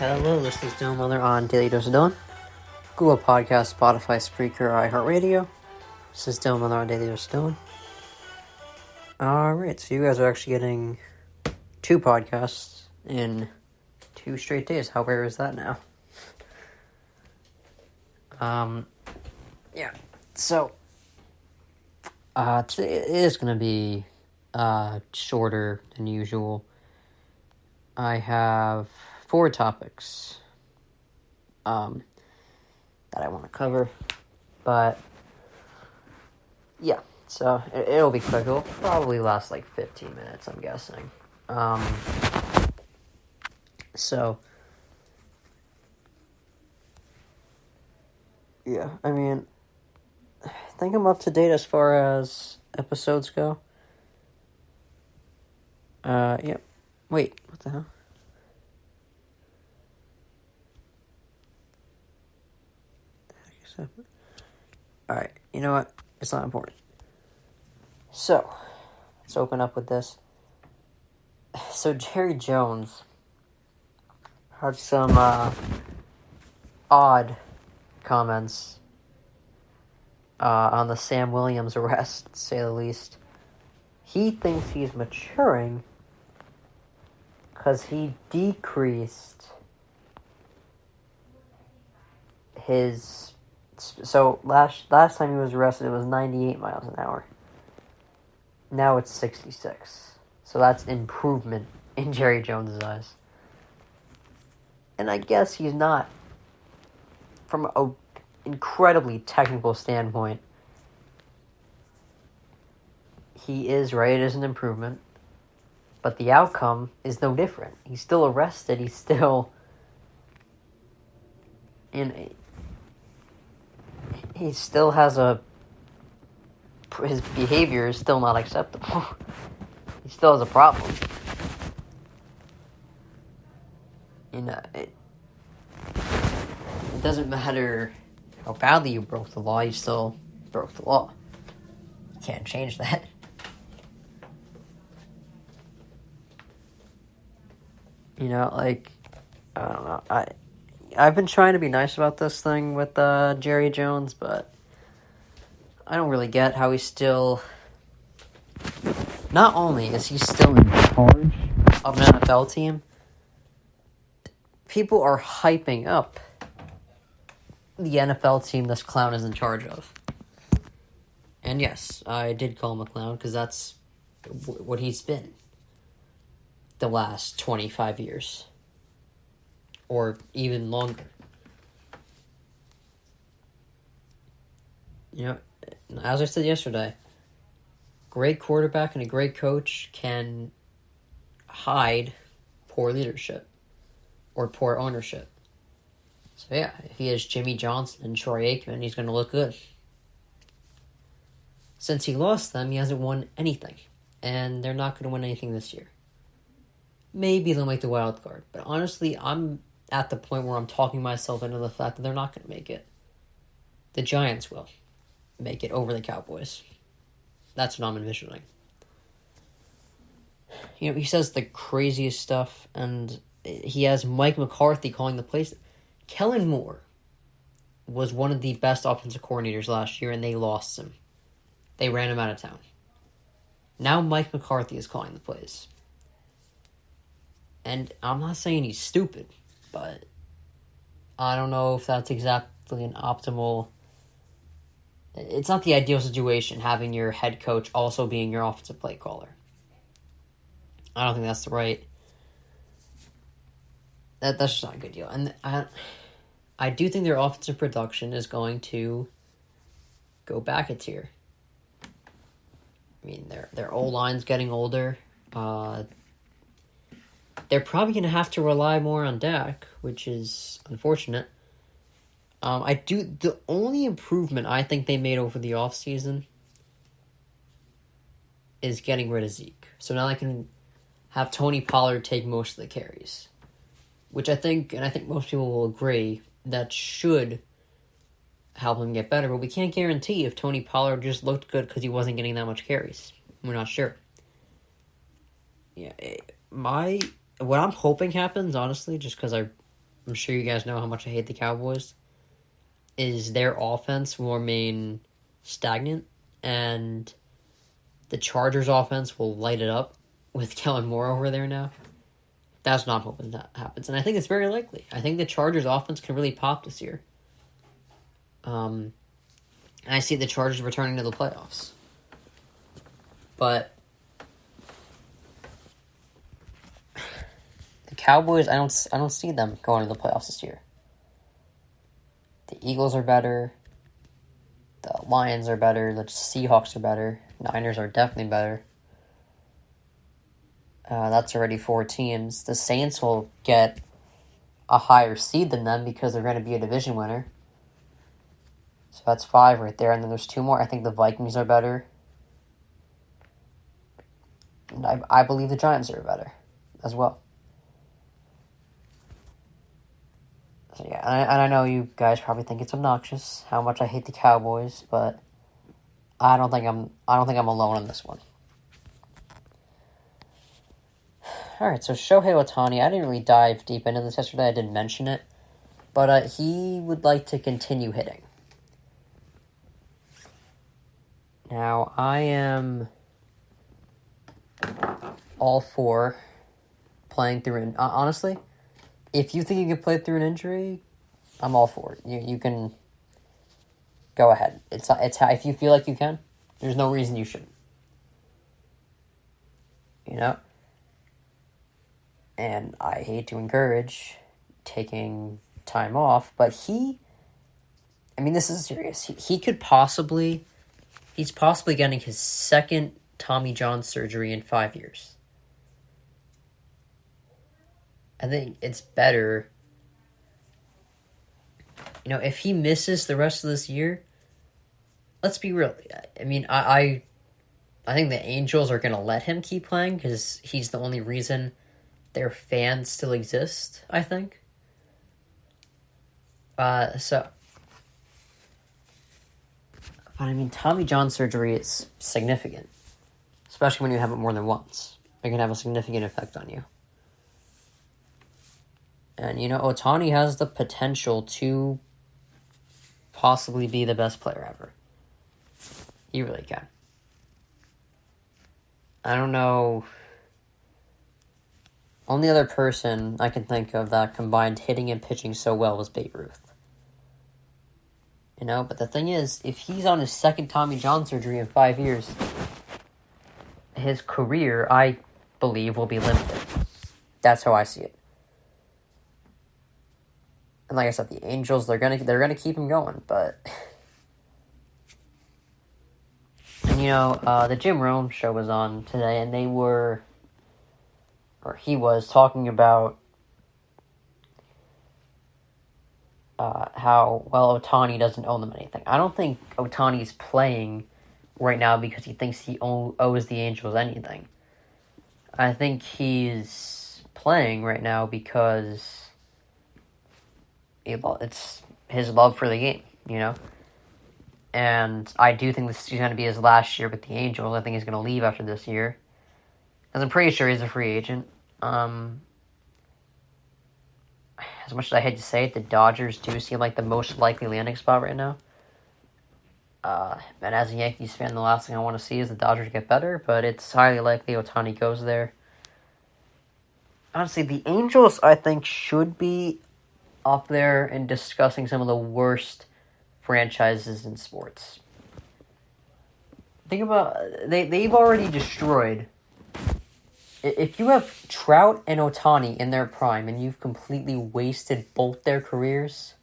Hello, this is Dylan Miller on Daily Dose of Dylan, Google Podcast, Spotify, Spreaker, iHeartRadio. This is Dylan Miller on Daily Dose of Dylan. Alright, so you guys are actually getting 2 podcasts in 2 straight days. How rare is that now? So, today it is going to be shorter than usual. I have 4 topics that I want to cover, but yeah, so it'll be quick. It'll probably last like 15 minutes, I'm guessing. So yeah, I mean, I think I'm up to date as far as episodes go. Yeah. Wait, what the hell? Alright, you know what? It's not important. So, let's open up with this. So, Jerry Jones had some odd comments on the Sam Williams arrest, to say the least. He thinks he's maturing because he decreased his... So, last time he was arrested, it was 98 miles an hour. Now it's 66. So that's improvement in Jerry Jones' eyes. And I guess he's not, from an incredibly technical standpoint, he is right, it is an improvement. But the outcome is no different. He's still arrested, he's still he still has his behavior is still not acceptable. He still has a problem. You know, it doesn't matter how badly you broke the law, you still broke the law. You can't change that. You know, like, I don't know, I've been trying to be nice about this thing with Jerry Jones, but I don't really get how he's still... Not only is he still in charge of an NFL team, people are hyping up the NFL team this clown is in charge of. And yes, I did call him a clown because that's what he's been the last 25 years. Or even longer. You know, as I said yesterday, great quarterback and a great coach can hide poor leadership or poor ownership. So yeah, if he has Jimmy Johnson and Troy Aikman, he's going to look good. Since he lost them, he hasn't won anything. And they're not going to win anything this year. Maybe they'll make the wild card. But honestly, I'm at the point where I'm talking myself into the fact that they're not going to make it. The Giants will make it over the Cowboys. That's what I'm envisioning. You know, he says the craziest stuff, and he has Mike McCarthy calling the plays. Kellen Moore was one of the best offensive coordinators last year, and they lost him. They ran him out of town. Now Mike McCarthy is calling the plays. And I'm not saying he's stupid, but I don't know if that's exactly an optimal... It's not the ideal situation, having your head coach also being your offensive play caller. I don't think that's the right... That's just not a good deal. And I do think their offensive production is going to go back a tier. I mean, their O-line's getting older. They're probably going to have to rely more on Dak, which is unfortunate. The only improvement I think they made over the offseason is getting rid of Zeke. So now they can have Tony Pollard take most of the carries. Which I think most people will agree, that should help him get better. But we can't guarantee if Tony Pollard just looked good because he wasn't getting that much carries. We're not sure. Yeah, what I'm hoping happens, honestly, just because I I'm sure you guys know how much I hate the Cowboys, is their offense will remain stagnant, and the Chargers offense will light it up with Kellen Moore over there now. That's not hoping that happens, and I think it's very likely. I think the Chargers offense can really pop this year. And I see the Chargers returning to the playoffs. But the Cowboys, I don't see them going to the playoffs this year. The Eagles are better. The Lions are better. The Seahawks are better. Niners are definitely better. That's already 4 teams. The Saints will get a higher seed than them because they're going to be a division winner. So that's 5 right there. And then there's 2 more. I think the Vikings are better. And I believe the Giants are better as well. So yeah, and I know you guys probably think it's obnoxious how much I hate the Cowboys, but I don't think I'm alone on this one. All right, so Shohei Ohtani, I didn't really dive deep into this yesterday. I didn't mention it, but he would like to continue hitting. Now, I am all for playing through an... honestly, if you think you can play through an injury, I'm all for it. You can go ahead. It's if you feel like you can, there's no reason you shouldn't. You know? And I hate to encourage taking time off, but this is serious. He could possibly... He's possibly getting his second Tommy John surgery in 5 years. I think it's better, if he misses the rest of this year, let's be real. I think the Angels are going to let him keep playing because he's the only reason their fans still exist, I think. Tommy John surgery is significant, especially when you have it more than once. It can have a significant effect on you. And, Ohtani has the potential to possibly be the best player ever. He really can. I don't know. Only other person I can think of that combined hitting and pitching so well was Babe Ruth. But the thing is, if he's on his second Tommy John surgery in 5 years, his career, I believe, will be limited. That's how I see it. And like I said, the Angels, they're gonna keep him going, but... And the Jim Rome show was on today, and he was talking about how, Ohtani doesn't owe them anything. I don't think Ohtani's playing right now because he thinks he owes the Angels anything. I think he's playing right now because it's his love for the game, And I do think this is going to be his last year with the Angels. I think he's going to leave after this year. Because I'm pretty sure he's a free agent. As much as I hate to say it, the Dodgers do seem like the most likely landing spot right now. And as a Yankees fan, the last thing I want to see is the Dodgers get better, but it's highly likely Ohtani goes there. Honestly, the Angels, I think, should be up there and discussing some of the worst franchises in sports. Think about... They've already destroyed... If you have Trout and Ohtani in their prime and you've completely wasted both their careers,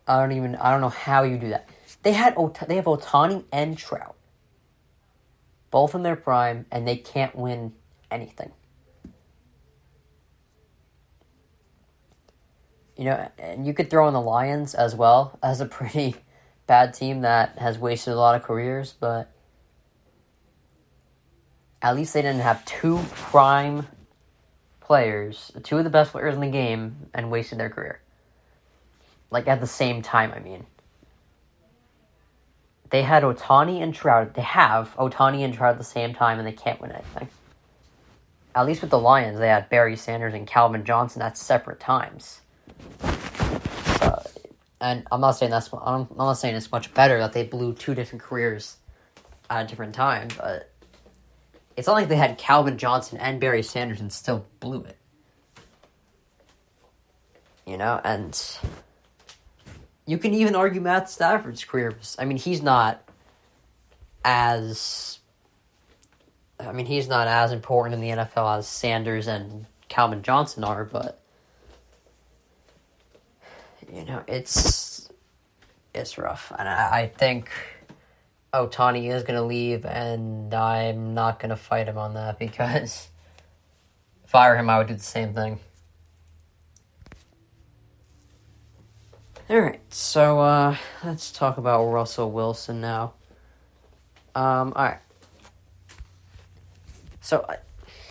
I don't know how you do that. They have Ohtani and Trout, both in their prime, and they can't win anything. And you could throw in the Lions as well as a pretty bad team that has wasted a lot of careers, but at least they didn't have 2 prime players, 2 of the best players in the game, and wasted their career. Like, at the same time, They had Ohtani and Trout. They have Ohtani and Trout at the same time, and they can't win anything. at least with the Lions, they had Barry Sanders and Calvin Johnson at separate times. And I'm not saying it's much better that they blew two different careers at a different time, but it's not like they had Calvin Johnson and Barry Sanders and still blew it. And you can even argue Matt Stafford's career. I mean, he's not as important in the NFL as Sanders and Calvin Johnson are, but it's rough. And I think Ohtani is going to leave, and I'm not going to fight him on that, because if I were him, I would do the same thing. Alright, so let's talk about Russell Wilson now. Alright. So,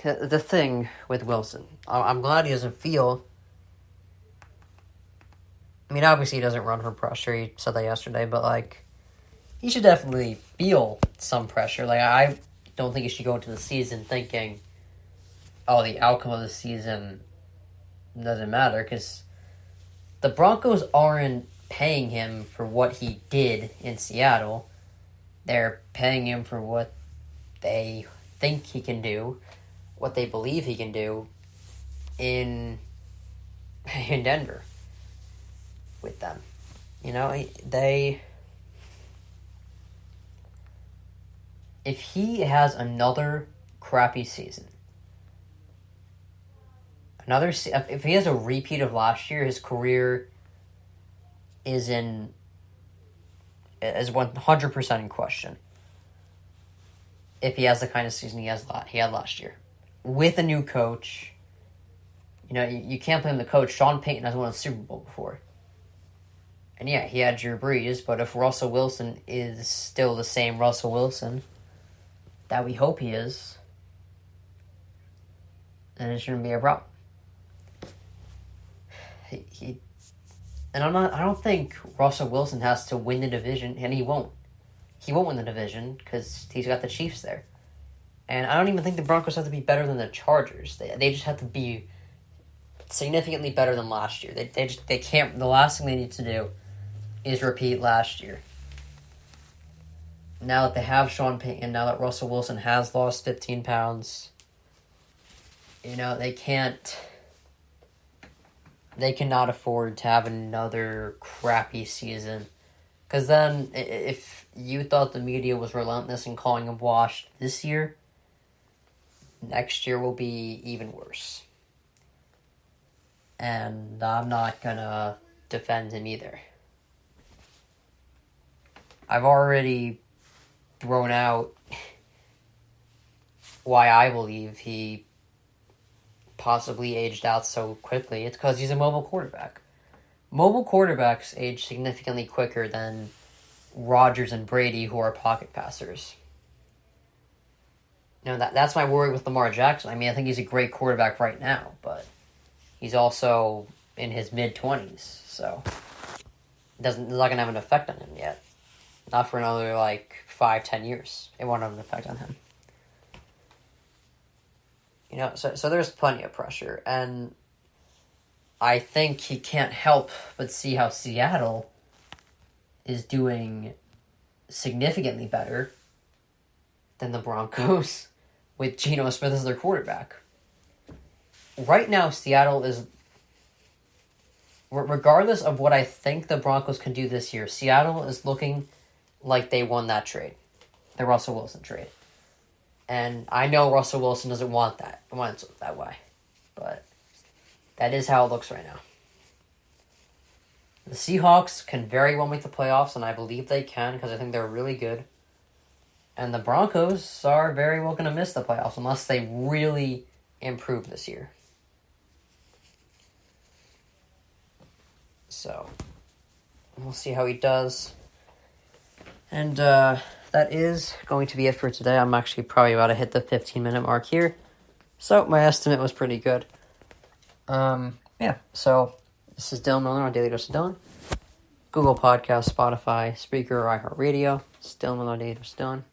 the thing with Wilson, I'm glad he doesn't feel... I mean, obviously he doesn't run from pressure, he said that yesterday, but, he should definitely feel some pressure. I don't think he should go into the season thinking, the outcome of the season doesn't matter, because the Broncos aren't paying him for what he did in Seattle. They're paying him for what they think he can do, what they believe he can do in Denver with them. If he has another crappy season, if he has a repeat of last year, his career is 100% in question. If he has the kind of season he had last year, with a new coach, you can't blame the coach. Sean Payton has won a Super Bowl before, and yeah, he had Drew Brees. But if Russell Wilson is still the same Russell Wilson that we hope he is, then it shouldn't be a problem. I don't think Russell Wilson has to win the division, and he won't. He won't win the division because he's got the Chiefs there. And I don't even think the Broncos have to be better than the Chargers. They just have to be significantly better than last year. They can't. The last thing they need to do is repeat last year. Now that they have Sean Payton, now that Russell Wilson has lost 15 pounds, they cannot afford to have another crappy season. Because then, if you thought the media was relentless in calling him washed this year, next year will be even worse. And I'm not going to defend him either. I've already thrown out why I believe he possibly aged out so quickly. It's because he's a mobile quarterback. Mobile quarterbacks age significantly quicker than Rodgers and Brady, who are pocket passers. That's my worry with Lamar Jackson. I mean, I think he's a great quarterback right now, but he's also in his mid-20s, so it's not going to have an effect on him yet. Not for another, 5-10 years. It won't have an effect on him. So there's plenty of pressure, and I think he can't help but see how Seattle is doing significantly better than the Broncos with Geno Smith as their quarterback. Right now, Seattle is, regardless of what I think the Broncos can do this year, Seattle is looking like they won that trade, the Russell Wilson trade. And I know Russell Wilson doesn't want it that way. But that is how it looks right now. The Seahawks can very well make the playoffs, and I believe they can because I think they're really good. And the Broncos are very well going to miss the playoffs unless they really improve this year. So, we'll see how he does. And that is going to be it for today. I'm actually probably about to hit the 15-minute mark here. So, my estimate was pretty good. So this is Dylan Miller on Daily Dose of Dylan. Google Podcasts, Spotify, Spreaker, or iHeartRadio. It's Dylan Miller on Daily Dose of Dylan.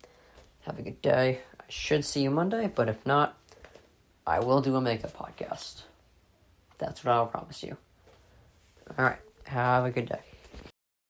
Have a good day. I should see you Monday, but if not, I will do a makeup podcast. That's what I'll promise you. All right. Have a good day.